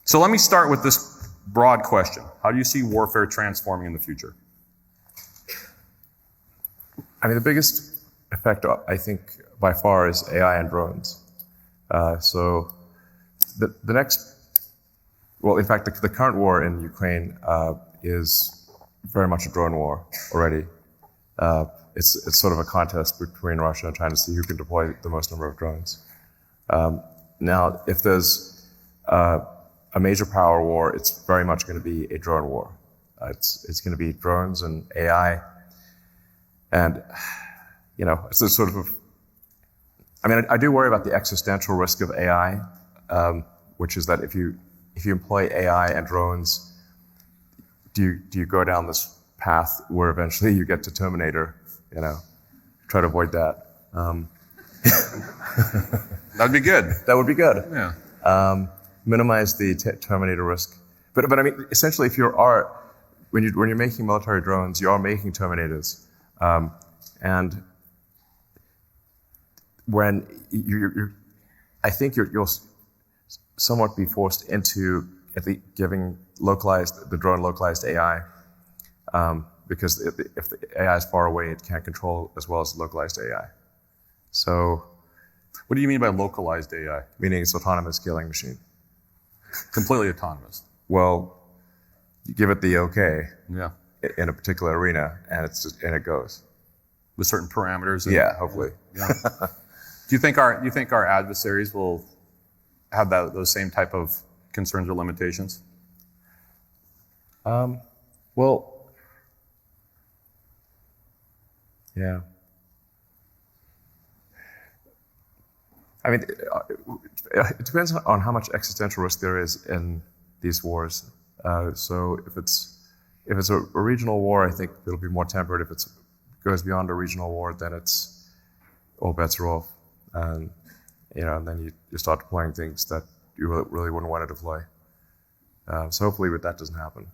So let me start with this broad question. How do you see warfare transforming in the future? I mean, the biggest effect, I think, by far is AI and drones. So the next, well, in fact, the current war in Ukraine is very much a drone war already. It's sort of a contest between Russia and China to see who can deploy the most number of drones. Now, if there's a major power war, it's very much going to be a drone war. It's going to be drones and AI, and it's a sort of. I mean, I do worry about the existential risk of AI, which is that if you employ AI and drones, do you go down this path where eventually you get to Terminator? Try to avoid that. That'd be good. That would be good. Yeah. Minimize the Terminator risk. But I mean, essentially, when you're making military drones, you are making Terminators, and when I think you'll somewhat be forced into giving the drone localized AI, because if the AI is far away, it can't control as well as localized AI. So, what do you mean by localized AI? Meaning it's autonomous killing machine. Completely autonomous. Well, you give it the okay in a particular arena, and it goes with certain parameters. Yeah, hopefully. Yeah. Do you think our adversaries will have those same type of concerns or limitations? Well, yeah. I mean, it depends on how much existential risk there is in these wars. So if it's a regional war, I think it'll be more tempered. If it goes beyond a regional war, then it's all bets are off, and then you start deploying things that you really wouldn't want to deploy. So hopefully, that doesn't happen.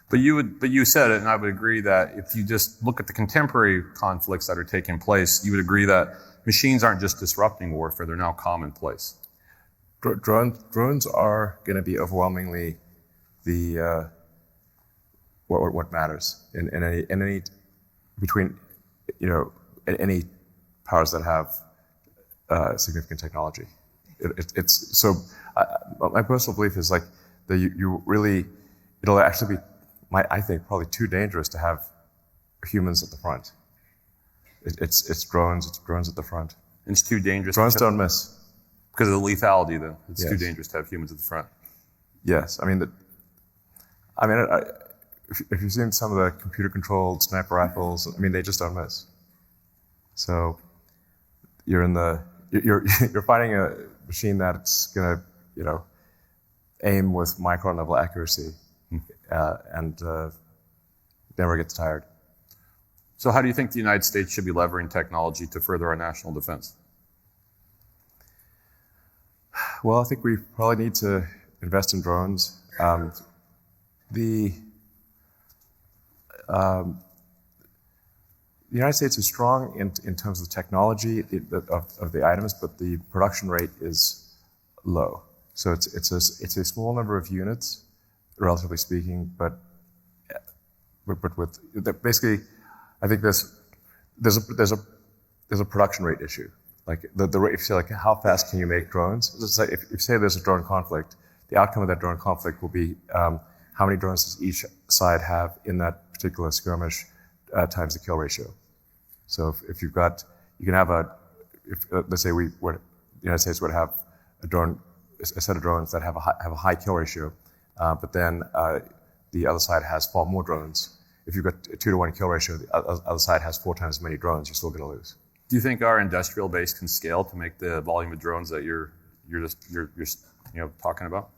But you said it, and I would agree that if you just look at the contemporary conflicts that are taking place, you would agree that machines aren't just disrupting warfare; they're now commonplace. Drones are going to be overwhelmingly the what matters in any between any powers that have significant technology. It's so. My personal belief is that you really it'll actually be. I think probably too dangerous to have humans at the front. It's drones at the front. It's too dangerous. Drones don't miss. Because of the lethality, then. It's Yes. too dangerous to have humans at the front. Yes. If you've seen some of the computer-controlled sniper rifles, they just don't miss. So you're fighting a machine that's gonna, aim with micron-level accuracy, and never gets tired. So how do you think the United States should be leveraging technology to further our national defense? Well, I think we probably need to invest in drones. The United States is strong in terms of the technology of the items, but the production rate is low. So it's a small number of units, relatively speaking, but with basically, I think there's a production rate issue. Like the rate, if you say like how fast can you make drones? It's like if you say there's a drone conflict, the outcome of that drone conflict will be how many drones does each side have in that particular skirmish times the kill ratio. So if you've got, you can have let's say the United States would have a set of drones that have a high kill ratio, but then the other side has far more drones. If you've got a 2-to-1 kill ratio, the other side has 4 times as many drones, you're still going to lose. Do you think our industrial base can scale to make the volume of drones that you're talking about?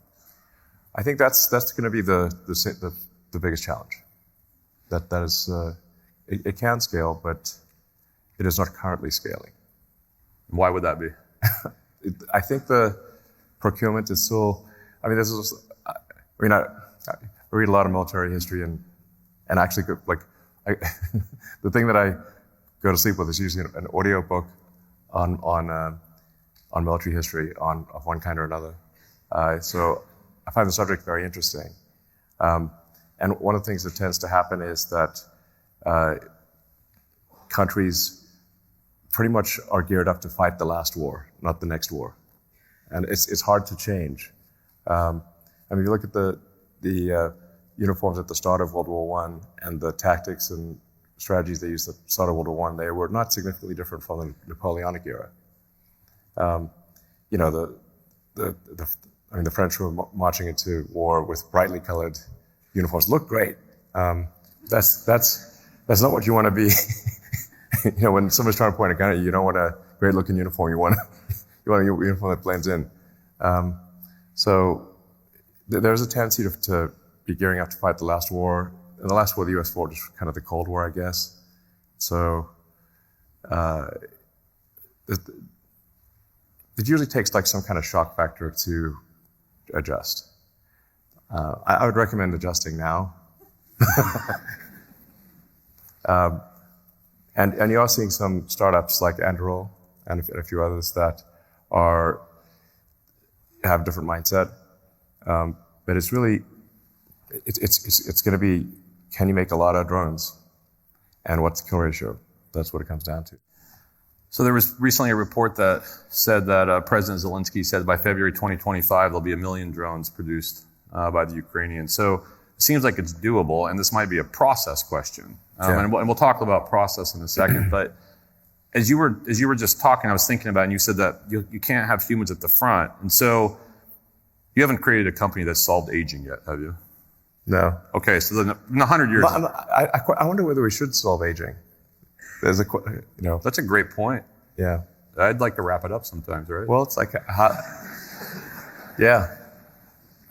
I think that's going to be the biggest challenge. That is, it can scale, but it is not currently scaling. Why would that be? I think the procurement is still. I read a lot of military history and actually the thing that I go to sleep with is usually an audio book on military history of one kind or another. So I find the subject very interesting. And one of the things that tends to happen is that countries pretty much are geared up to fight the last war, not the next war. And it's hard to change. I mean, if you look at the uniforms at the start of World War I and the tactics and strategies they used at the start of World War I, they were not significantly different from the Napoleonic era. You know, the French were marching into war with brightly colored uniforms. Look great. That's not what you want to be. You know, when somebody's trying to point a gun at you, you don't want a great looking uniform. You want a uniform that blends in. So there's a tendency to be gearing up to fight the last war. And the last war the U.S. fought was kind of the Cold War, I guess. So it usually takes like some kind of shock factor to adjust. I would recommend adjusting now. And you are seeing some startups like Anduril and a few others that have a different mindset. But it's really, it's going to be, can you make a lot of drones? And what's the kill ratio? That's what it comes down to. So there was recently a report that said that President Zelensky said by February 2025 there'll be 1 million drones produced by the Ukrainians. So it seems like it's doable, and this might be a process question. And we'll talk about process in a second. But as you were just talking, I was thinking about it, and you said that you can't have humans at the front. And so you haven't created a company that's solved aging yet, have you? No. Okay, so then in 100 years... I wonder whether we should solve aging. There's That's a great point. Yeah. I'd like to wrap it up sometimes, right? Well, it's like, yeah.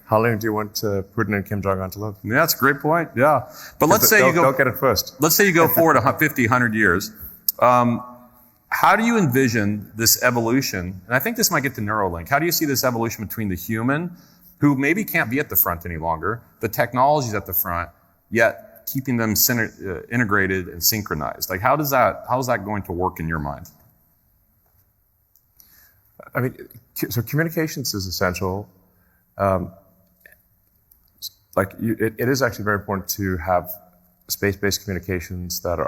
How long do you want Putin and Kim Jong-un to live? Yeah, that's a great point. Yeah. But let's say don't get it first. Let's say you go forward 50, 100 years. How do you envision this evolution? And I think this might get to Neuralink. How do you see this evolution between the human, who maybe can't be at the front any longer, the technology's at the front, yet keeping them integrated and synchronized? Like, how is that going to work in your mind? I mean, so communications is essential. It is actually very important to have space-based communications that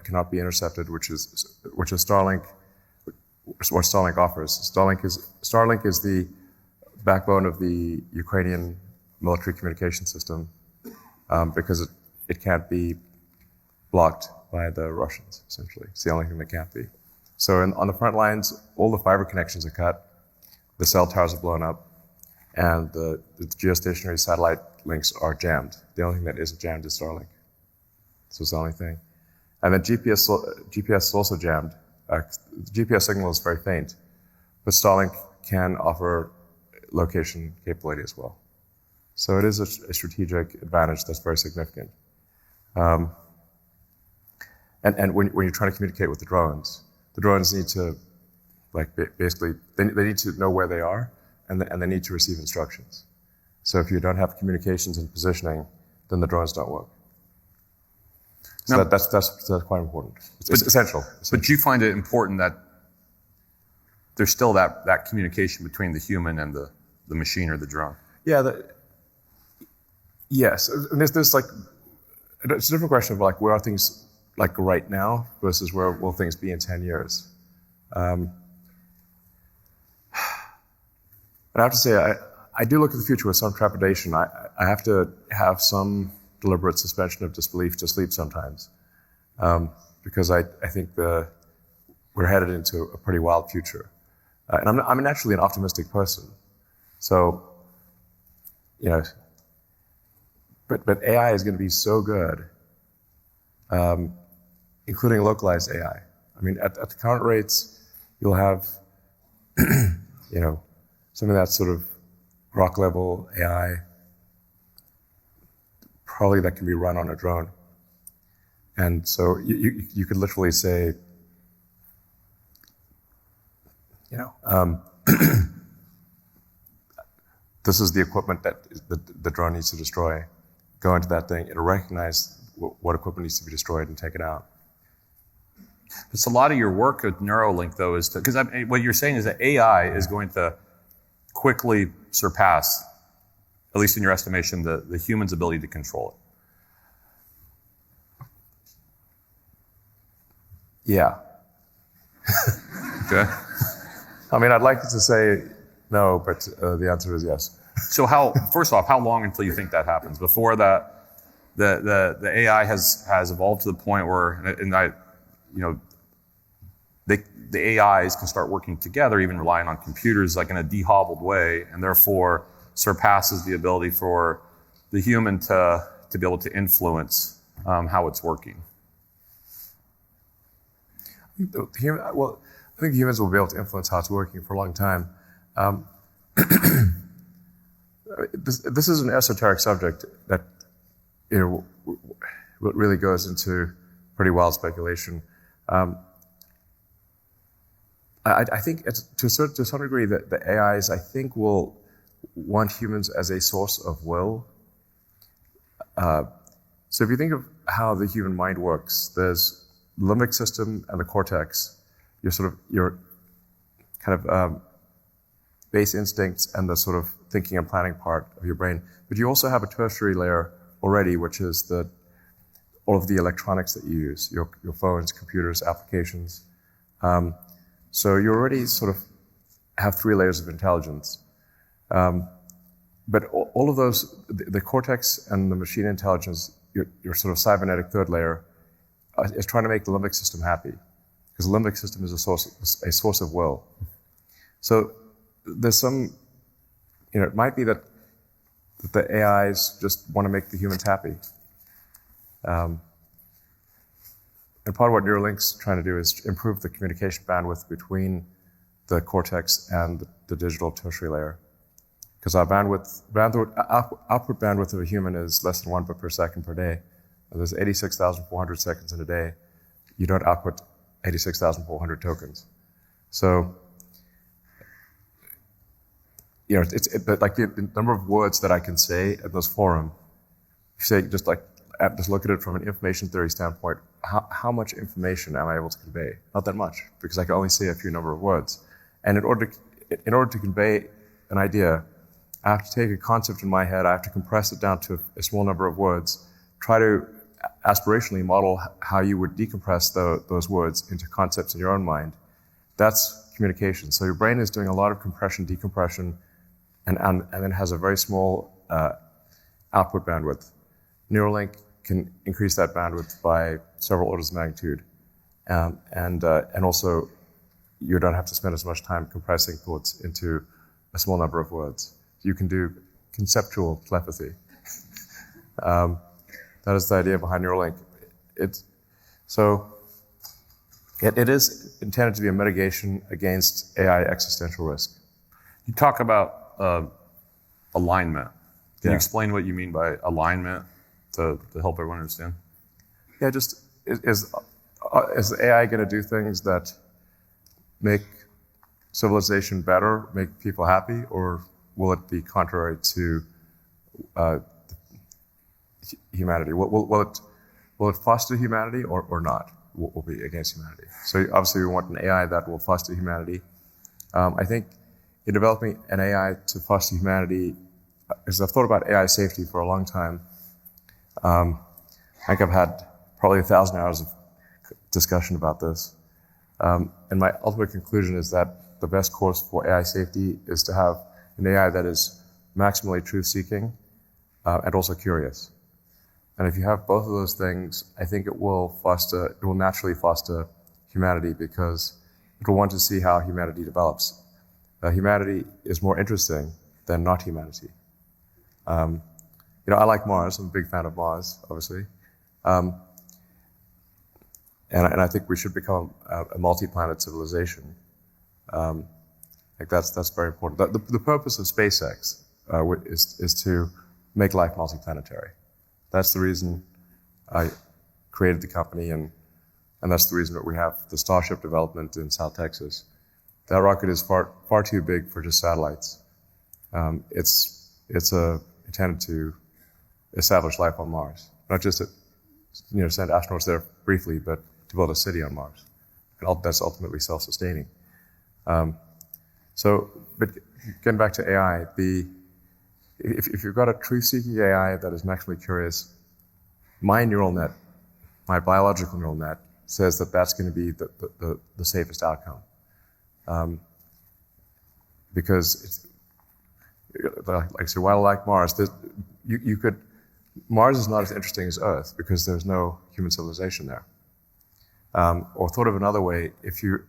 cannot be intercepted, which is Starlink. What Starlink offers. Starlink is the backbone of the Ukrainian military communication system because it can't be blocked by the Russians. Essentially, it's the only thing that can't be. So on the front lines, all the fiber connections are cut, the cell towers are blown up, and the geostationary satellite links are jammed. The only thing that isn't jammed is Starlink. So it's the only thing. And then GPS is also jammed. The GPS signal is very faint, but Starlink can offer location capability as well. So it is a strategic advantage that's very significant. And when you're trying to communicate with the drones need to, basically, they need to know where they are, and they need to receive instructions. So if you don't have communications and positioning, then the drones don't work. So now, that's quite important. It's essential. But you find it important that there's still that communication between the human and the machine or the drone. Yeah. Yes. And there's like, it's a different question of like, where are things like right now versus where will things be in 10 years? And I have to say, I do look at the future with some trepidation. I have to have some deliberate suspension of disbelief to sleep sometimes, because I think we're headed into a pretty wild future. And I'm naturally an optimistic person. So, but AI is going to be so good, including localized AI. I mean, at the current rates, you'll have, something that's sort of rock level AI, probably that can be run on a drone. And so you could literally say, this is the equipment that the drone needs to destroy. Go into that thing, it'll recognize what equipment needs to be destroyed and take it out. It's a lot of your work with Neuralink, though, is because what you're saying is that AI is going to quickly surpass at least in your estimation, the human's ability to control it? Yeah. Okay. I mean, I'd like to say no, but the answer is yes. So first off, how long until you think that happens? Before that, the AI has evolved to the point where, the AIs can start working together, even relying on computers, like in a dehobbled way, and therefore surpasses the ability for the human to be able to influence how it's working. I think humans will be able to influence how it's working for a long time. This is an esoteric subject that really goes into pretty wild speculation. I think to some degree that the AIs, I think, will want humans as a source of will. So if you think of how the human mind works, there's the limbic system and the cortex, your kind of base instincts and the sort of thinking and planning part of your brain. But you also have a tertiary layer already, which is all of the electronics that you use, your phones, computers, applications. So you already sort of have 3 layers of intelligence. But all of those, the cortex and the machine intelligence, your sort of cybernetic third layer, is trying to make the limbic system happy, because the limbic system is a source of will. So there's some, it might be that the AIs just want to make the humans happy. And part of what Neuralink's trying to do is improve the communication bandwidth between the cortex and the digital tertiary layer. Because our output bandwidth of a human is less than 1 bit per second per day. And there's 86,400 seconds in a day. You don't output 86,400 tokens. So, it's like the number of words that I can say at this forum. If you say, just look at it from an information theory standpoint, how much information am I able to convey? Not that much, because I can only say a few number of words. And in order to convey an idea, I have to take a concept in my head, I have to compress it down to a small number of words, try to aspirationally model how you would decompress those words into concepts in your own mind. That's communication. So your brain is doing a lot of compression, decompression, and then has a very small output bandwidth. Neuralink can increase that bandwidth by several orders of magnitude. And also, you don't have to spend as much time compressing thoughts into a small number of words. You can do conceptual telepathy. That is the idea behind Neuralink. It is intended to be a mitigation against AI existential risk. You talk about alignment. Can you Yeah. explain what you mean by alignment to help everyone understand? Yeah, just is AI going to do things that make civilization better, make people happy, or will it be contrary to humanity? Will it foster humanity or not? Will be against humanity? So obviously we want an AI that will foster humanity. I think in developing an AI to foster humanity, because I've thought about AI safety for a long time, I think I've had probably 1,000 hours of discussion about this. And my ultimate conclusion is that the best course for AI safety is to have an AI that is maximally truth-seeking and also curious. And if you have both of those things, I think it will naturally foster humanity, because it will want to see how humanity develops. Humanity is more interesting than not humanity. I like Mars. I'm a big fan of Mars, obviously. And I think we should become a multi-planet civilization. That's very important. The purpose of SpaceX is to make life multi-planetary. That's the reason I created the company, and that's the reason that we have the Starship development in South Texas. That rocket is far too big for just satellites. It's intended to establish life on Mars, not just send astronauts there briefly, but to build a city on Mars. And that's ultimately self-sustaining. But getting back to AI, if you've got a truth-seeking AI that is maximally curious, my neural net, my biological neural net, says that that's going to be the safest outcome. Because like I said, while like Mars, Mars is not as interesting as Earth because there's no human civilization there. Or thought of another way, if you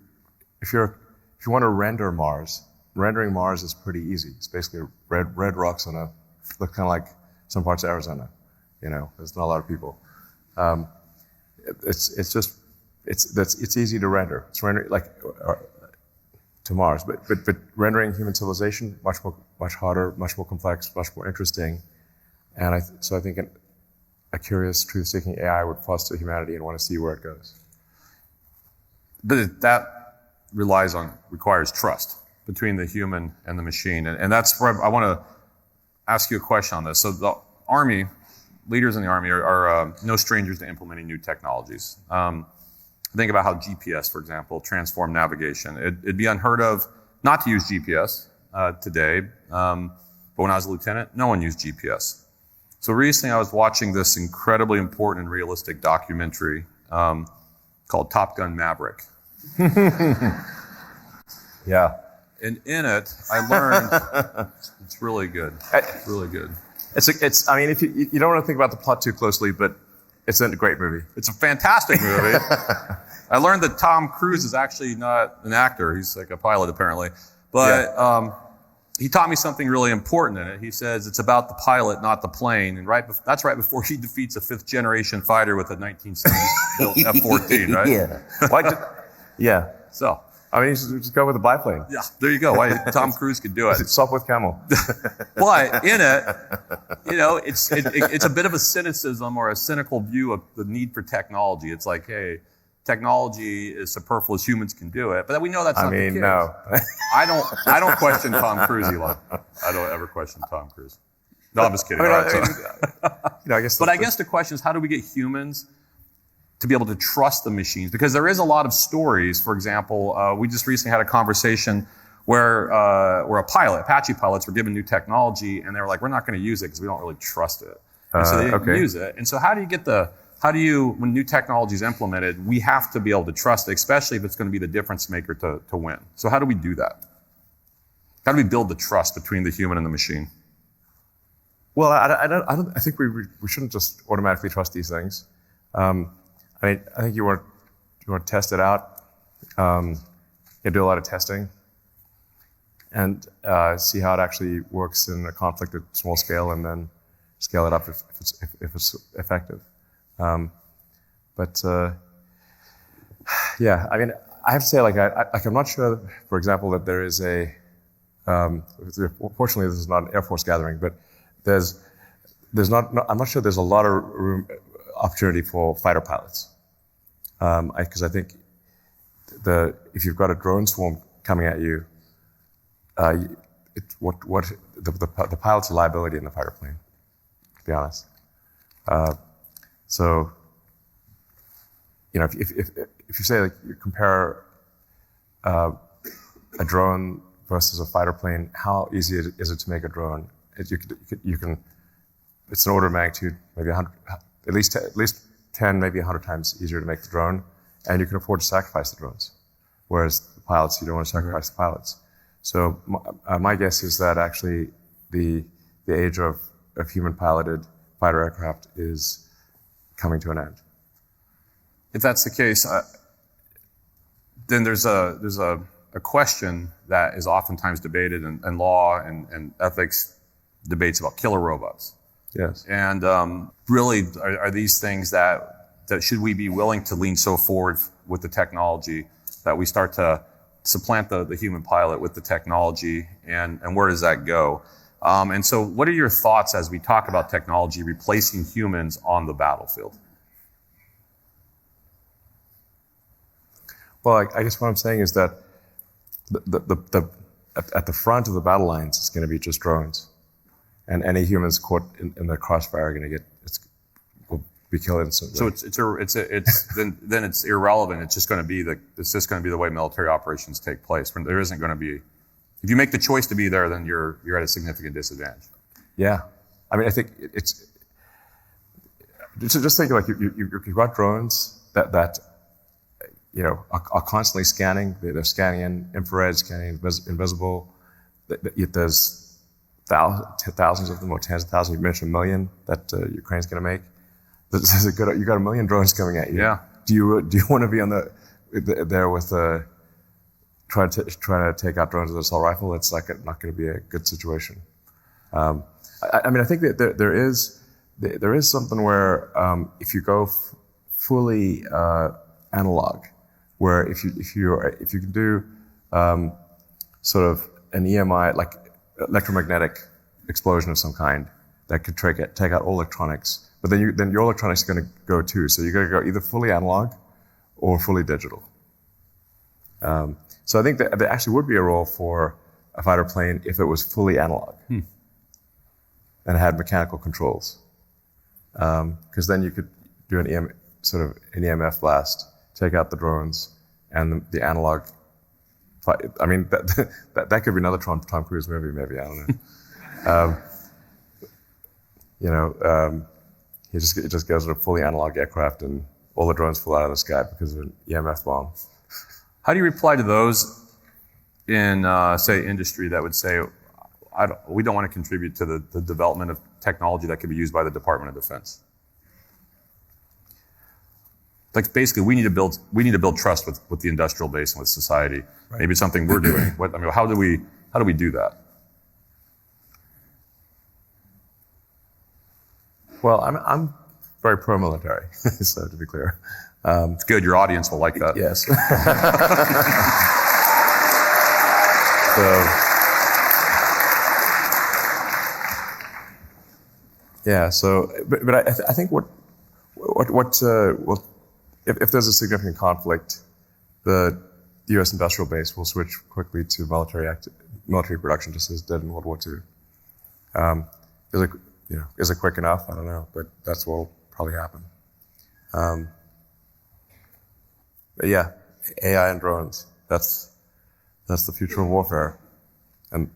want to render Mars, rendering Mars is pretty easy. It's basically red rocks on look kind of like some parts of Arizona. There's not a lot of people. It's easy to render. It's rendering to Mars, but rendering human civilization much harder, much more complex, much more interesting. And so I think a curious, truth-seeking AI would foster humanity and want to see where it goes. But that requires trust between the human and the machine. And that's where I want to ask you a question on this. So the Army, leaders in the Army are no strangers to implementing new technologies. Think about how GPS, for example, transformed navigation. It'd be unheard of not to use GPS today. But when I was a lieutenant, no one used GPS. So recently I was watching this incredibly important and realistic documentary called Top Gun Maverick. Yeah. And in it, I learned it's really good. It's really good. I mean, if you don't want to think about the plot too closely, but it's a great movie. It's a fantastic movie. I learned that Tom Cruise is actually not an actor. He's like a pilot, apparently. But he taught me something really important in it. He says it's about the pilot, not the plane. And that's right before he defeats a fifth-generation fighter with a 1970s built F-14, right? Yeah. Yeah. So, I mean, you should just go with the biplane. Yeah, there you go. Tom Cruise could do it. Soft with camel. But in it, it's a bit of a cynicism or a cynical view of the need for technology. It's like, hey, technology is superfluous. Humans can do it, but we know that's not the case. No. I don't question Tom Cruise, Elon. I don't ever question Tom Cruise. No, I'm just kidding. I guess. But I guess the question is, how do we get humans to be able to trust the machines? Because there is a lot of stories. For example, we just recently had a conversation where Apache pilots were given new technology, and they were like, "We're not going to use it because we don't really trust it." And so they didn't use it. And so when new technology is implemented, we have to be able to trust it, especially if it's going to be the difference maker to win. So how do we do that? How do we build the trust between the human and the machine? Well, I think we shouldn't just automatically trust these things. I think you want to test it out. You do a lot of testing and see how it actually works in a conflict at small scale, and then scale it up if it's effective. Yeah, I mean, I have to say, I'm not sure, for example, that there is fortunately this is not an Air Force gathering, but I'm not sure there's a lot of opportunity for fighter pilots. Because I think if you've got a drone swarm coming at you, the pilot's a liability in the fighter plane, to be honest. So, if you say you compare a drone versus a fighter plane, how easy is it to make a drone? It's an order of magnitude, maybe 100, at least 10, maybe 100 times easier to make the drone, and you can afford to sacrifice the drones. Whereas the pilots, you don't want to sacrifice the pilots. So my guess is that actually the age of human-piloted fighter aircraft is coming to an end. If that's the case, then there's a question that is oftentimes debated in law and ethics debates about killer robots. Yes. And really, are these things that should we be willing to lean so forward with the technology that we start to supplant the human pilot with the technology, and where does that go? And so what are your thoughts as we talk about technology replacing humans on the battlefield? Well, I guess what I'm saying is that at the front of the battle lines, it's going to be just drones. And any humans caught in the crossfire are going to will be killed instantly. So then it's irrelevant. It's just going to be the way military operations take place. There isn't going to be, if you make the choice to be there, then you're at a significant disadvantage. Yeah. I mean, I think it's just think like you've got drones that are constantly scanning. They're scanning in infrared, scanning invisible. There's thousands of them, or tens of thousands. You mentioned 1 million that Ukraine's going to make. You got 1 million drones coming at you. Yeah. Do you want to be there with trying to take out drones with an assault rifle? It's like not going to be a good situation. I mean, I think that there is something where if you go fully analog, where if you can do sort of an EMI, like electromagnetic explosion of some kind that could take out all electronics, but then your electronics are going to go too. So you're going to go either fully analog or fully digital. So I think that there actually would be a role for a fighter plane if it was fully analog and had mechanical controls. Because then you could do an EMF blast, take out the drones, and the analog. I mean, that could be another Tom Cruise movie, maybe. I don't know. He just goes in a fully analog aircraft, and all the drones fall out of the sky because of an EMF bomb. How do you reply to those in, say, industry that would say, we don't want to contribute to the development of technology that could be used by the Department of Defense? Like basically, we need to build trust with the industrial base and with society. Right. Maybe it's something we're doing. How do we do that? Well, I'm very pro-military, so to be clear. It's good. Your audience will like that. Yes. But I think if there's a significant conflict, the U.S. industrial base will switch quickly to military production, just as it did in World War II. Is it quick enough? I don't know, but that's what will probably happen. But yeah, AI and drones, that's the future of warfare. And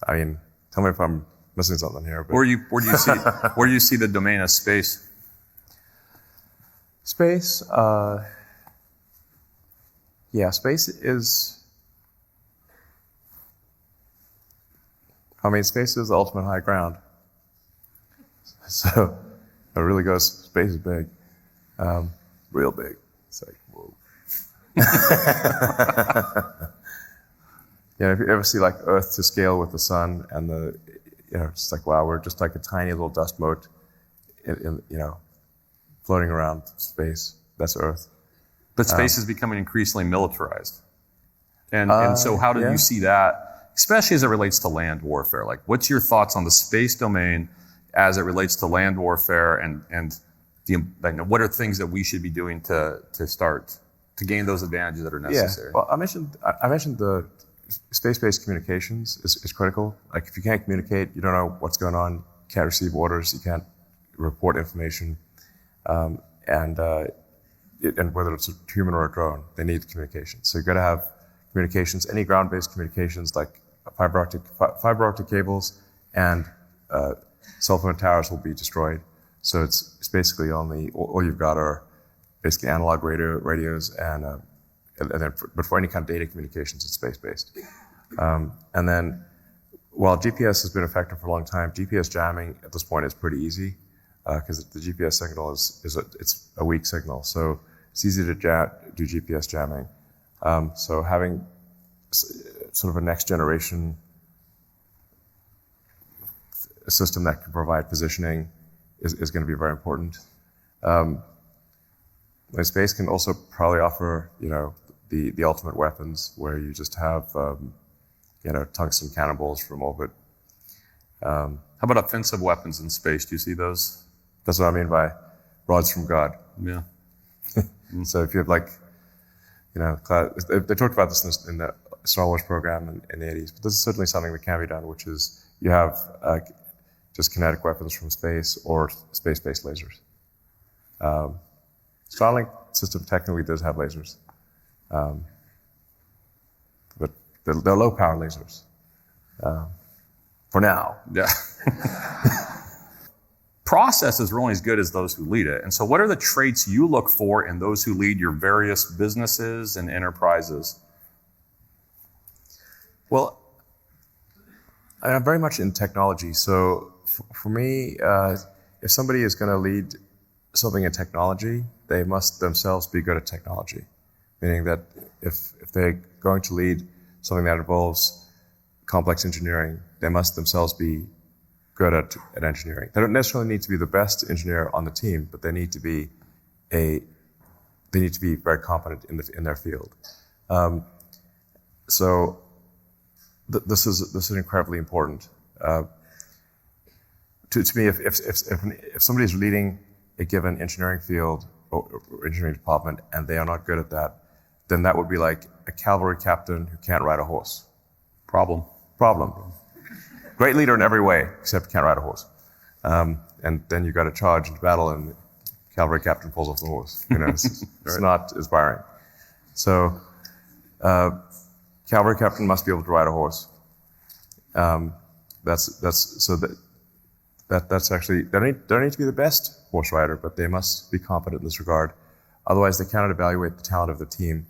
I mean, tell me if I'm missing something here. But where do you see the domain of space? Space, space is, space is the ultimate high ground. So it really goes, space is big, real big. It's like, whoa. If you ever see like Earth to scale with the sun, and it's like, wow, we're just like a tiny little dust mote, floating around space. That's Earth. But space is becoming increasingly militarized. And so how do you see that, especially as it relates to land warfare? Like, what's your thoughts on the space domain as it relates to land warfare, and what are things that we should be doing to start to gain those advantages that are necessary? Yeah. Well, I mentioned the space-based communications is critical. Like, if you can't communicate, you don't know what's going on, you can't receive orders, you can't report information, and whether it's a human or a drone, they need communication. So you've got to have communications, any ground-based communications like fiber optic cables, and cell phone towers will be destroyed. So it's basically all you've got are basically analog radios, but for any kind of data communications, it's space-based. And then, while GPS has been effective for a long time, GPS jamming at this point is pretty easy, because the GPS signal it's a weak signal, so it's easy to do GPS jamming. So having sort of a next generation system that can provide positioning is going to be very important. Space can also probably offer, the ultimate weapons, where you just have, tungsten cannonballs from orbit. How about offensive weapons in space? Do you see those? That's what I mean by rods from God. Yeah. So if you have they talked about this in the Star Wars program in the 80s, but this is certainly something that can be done, which is you have just kinetic weapons from space or space-based lasers. Starlink system technically does have lasers, but they're low-power lasers. for now. Yeah. Processes are only as good as those who lead it. And so what are the traits you look for in those who lead your various businesses and enterprises? Well, I'm very much in technology. So for me, if somebody is going to lead something in technology, they must themselves be good at technology. Meaning that if they're going to lead something that involves complex engineering, they must themselves be good at engineering. They don't necessarily need to be the best engineer on the team, but they need to be very competent in their field. So this is incredibly important. To me, if somebody is leading a given engineering field or engineering department and they are not good at that, then that would be like a cavalry captain who can't ride a horse. Problem. Great leader in every way, except can't ride a horse. And then you got to charge into battle, and the cavalry captain falls off the horse. It's not inspiring. So, cavalry captain must be able to ride a horse. That's actually, they don't need to be the best horse rider, but they must be competent in this regard. Otherwise, they cannot evaluate the talent of the team,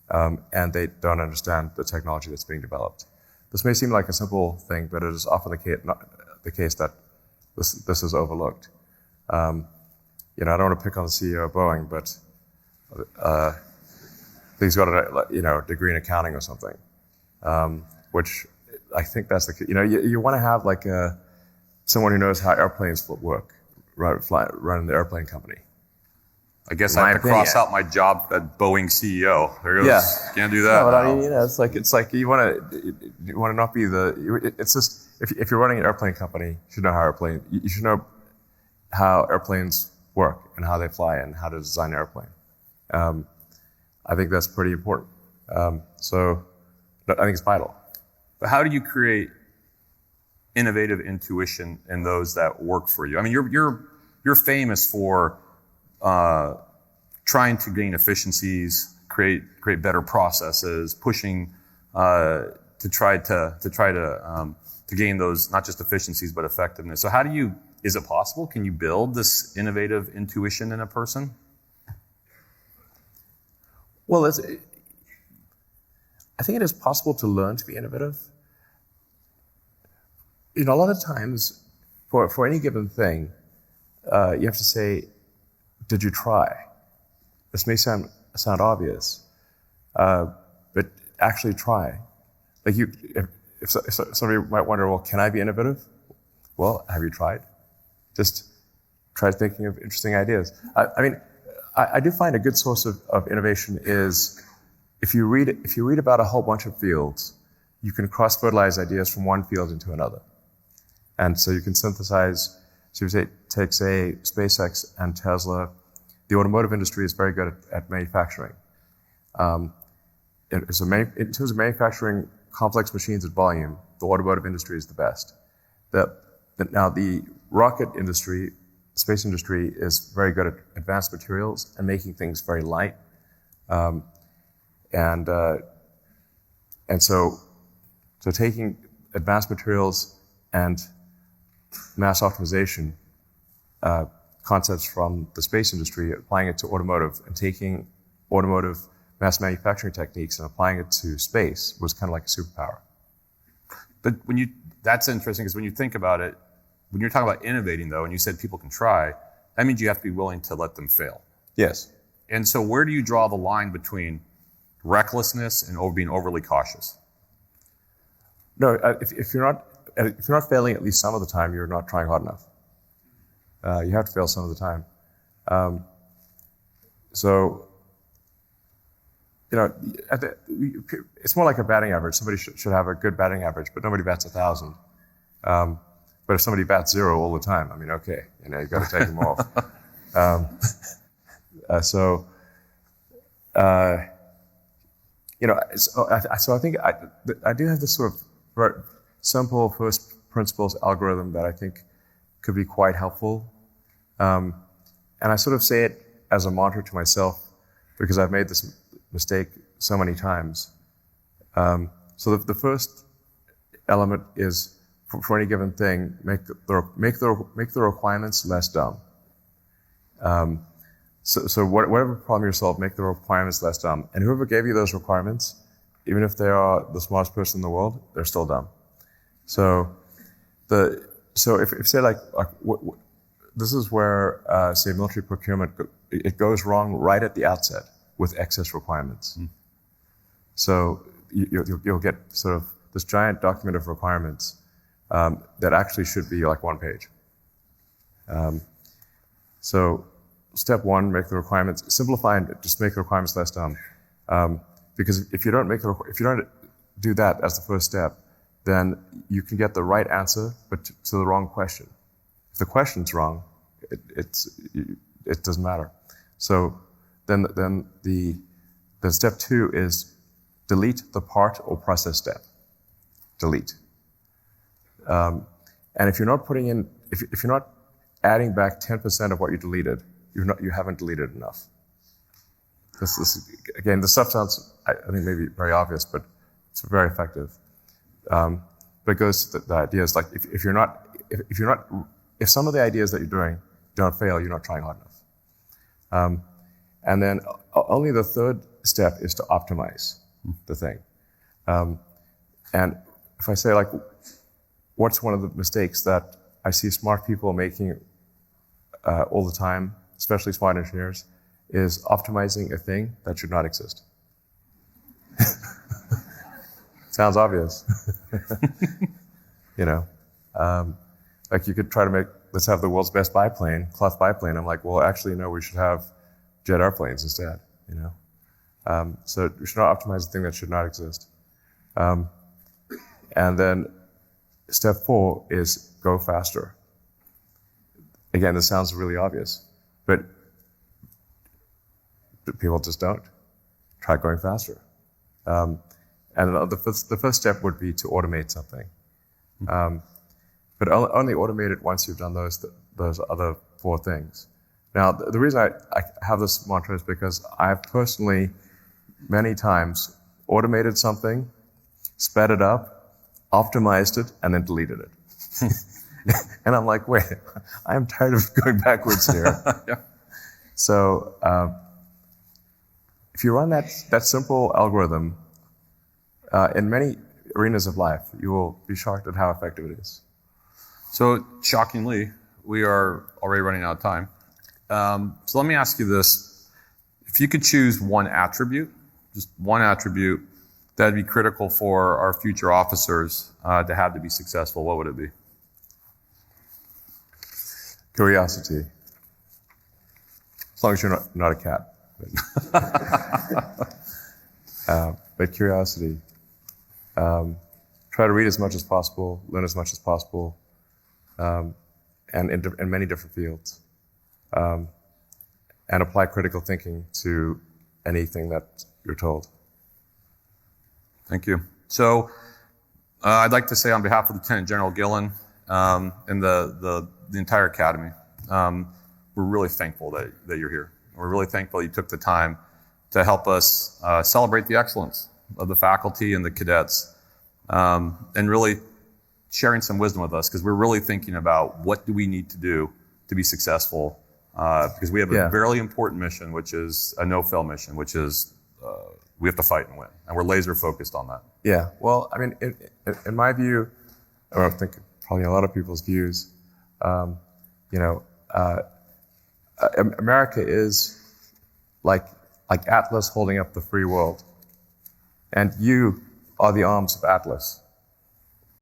and they don't understand the technology that's being developed. This may seem like a simple thing, but it is often the case that this is overlooked. I don't want to pick on the CEO of Boeing, but he's got a degree in accounting or something, which I think that's the you want to have like someone who knows how airplanes work, running the airplane company. I guess I have to cross out my job at Boeing CEO. There goes. Yeah. Can't do that. No, but I mean, it's like you want to not be it's just, if you're running an airplane company, you should know you should know how airplanes work and how they fly and how to design an airplane. I think that's pretty important. So I think it's vital. But how do you create innovative intuition in those that work for you? I mean, you're famous for trying to gain efficiencies, create better processes, pushing to try to gain those not just efficiencies but effectiveness. So is it possible? Can you build this innovative intuition in a person? Well, I think it is possible to learn to be innovative. A lot of times for any given thing, you have to say, did you try? This may sound obvious, but actually try. Like if somebody might wonder, well, can I be innovative? Well, have you tried? Just try thinking of interesting ideas. I do find a good source of innovation is if you read about a whole bunch of fields, you can cross-fertilize ideas from one field into another. And so you can synthesize. So you take, say, SpaceX and Tesla. The automotive industry is very good at manufacturing. In terms of manufacturing complex machines at volume, the automotive industry is the best. Now, the rocket industry, space industry, is very good at advanced materials and making things very light. And so taking advanced materials and mass optimization concepts from the space industry, applying it to automotive, and taking automotive mass manufacturing techniques and applying it to space was kind of like a superpower. But that's interesting, because when you think about it, when you're talking about innovating, though, and you said people can try, that means you have to be willing to let them fail. Yes. And so where do you draw the line between recklessness and being overly cautious? No, if you're not failing at least some of the time, you're not trying hard enough. You have to fail some of the time. It's more like a batting average. Somebody should have a good batting average, but nobody bats 1,000. But if somebody bats 0 all the time, okay, you've got to take them off. So I think I do have this sort of very simple first principles algorithm that I think could be quite helpful. And I sort of say it as a mantra to myself because I've made this mistake so many times. So the first element is for any given thing, make the requirements less dumb. So whatever problem you solve, make the requirements less dumb. And whoever gave you those requirements, even if they are the smartest person in the world, they're still dumb. So if say this is where say military procurement it goes wrong right at the outset with excess requirements. So you'll get sort of this giant document of requirements that actually should be like one page. So step one, make the requirements simplify and just make the requirements less dumb. Because if you don't do that as the first step, then you can get the right answer, but to the wrong question. If the question's wrong, it doesn't matter. So then the step two is delete the part or process step. Delete. And if you're not putting in, if you're not adding back 10% of what you deleted, you haven't deleted enough. Again, the stuff sounds, I think, maybe very obvious, but it's very effective. But it goes to the ideas like if some of the ideas that you're doing don't fail, you're not trying hard enough. And then only the third step is to optimize the thing. And if I say like, what's one of the mistakes that I see smart people making all the time, especially smart engineers, is optimizing a thing that should not exist. Sounds obvious. Like you could try to let's have the world's best biplane, cloth biplane. I'm like, well, actually, no, we should have jet airplanes instead, So we should not optimize a thing that should not exist. And then step 4 is go faster. Again, this sounds really obvious, but people just don't. Try going faster. And the first step would be to automate something. But only automate it once you've done those other 4 things. Now, the reason I have this mantra is because I've personally, many times, automated something, sped it up, optimized it, and then deleted it. And I'm like, wait, I'm tired of going backwards here. Yeah. So if you run that simple algorithm in many arenas of life, you will be shocked at how effective it is. So shockingly, we are already running out of time. So let me ask you this. If you could choose one attribute, just one attribute, that would be critical for our future officers to have to be successful, what would it be? Curiosity. As long as you're not a cat. But curiosity. Try to read as much as possible, learn as much as possible, and in many different fields. And apply critical thinking to anything that you're told. Thank you. So I'd like to say on behalf of Lieutenant General Gillen and the entire Academy, we're really thankful that you're here. We're really thankful you took the time to help us celebrate the excellence of the faculty and the cadets, and really sharing some wisdom with us, because we're really thinking about what do we need to do to be successful, because we have a very important mission, which is a no-fail mission, which is we have to fight and win, and we're laser focused on that. Yeah. Well, I mean, in my view, or I think probably a lot of people's views, America is like Atlas holding up the free world, and you are the arms of Atlas.